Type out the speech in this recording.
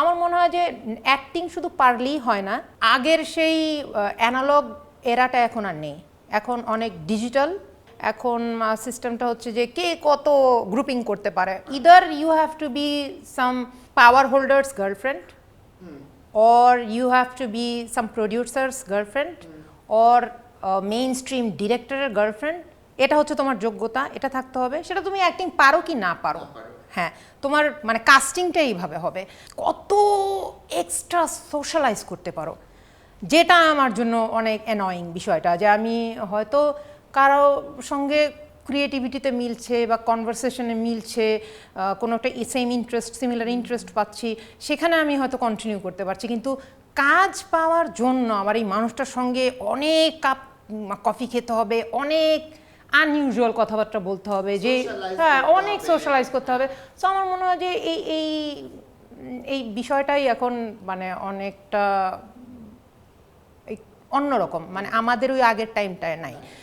আমার মনে হয় যে অ্যাক্টিং শুধু পারলেই হয় না, আগের সেই অ্যানালগ এরাটা এখন আর নেই, এখন অনেক ডিজিটাল। এখন সিস্টেমটা হচ্ছে যে কে কত গ্রুপিং করতে পারে, either you have to be some power holders girlfriend, or you have to be some producer's girlfriend, or mainstream director's girlfriend। এটা হচ্ছে তোমার যোগ্যতা, এটা থাকতে হবে, সেটা তুমি অ্যাক্টিং পারো কি না পারো। হ্যাঁ, তোমার মানে কাস্টিংটা এইভাবে হবে, কত এক্সট্রা সোশ্যালাইজ করতে পারো, যেটা আমার জন্য অনেক অ্যানয়িং বিষয়টা, যে আমি হয়তো কারো সঙ্গে ক্রিয়েটিভিটিতে মিলছে বা কনভারসেশনে মিলছে, কোনো একটা সেম ইন্টারেস্ট, সিমিলার ইন্টারেস্ট পাচ্ছি, সেখানে আমি হয়তো কন্টিনিউ করতে পারছি, কিন্তু কাজ পাওয়ার জন্য আমার এই মানুষটার সঙ্গে অনেক কাপ কফি খেতে হবে, অনেক আনইউজুয়াল কথাবার্তা বলতে হবে, যে হ্যাঁ অনেক সোশ্যালাইজ করতে হবে। সো আমার মনে হয় যে এই বিষয়টাই এখন মানে অনেকটা অন্যরকম, মানে আমাদের ওই আগের টাইমটায় নাই।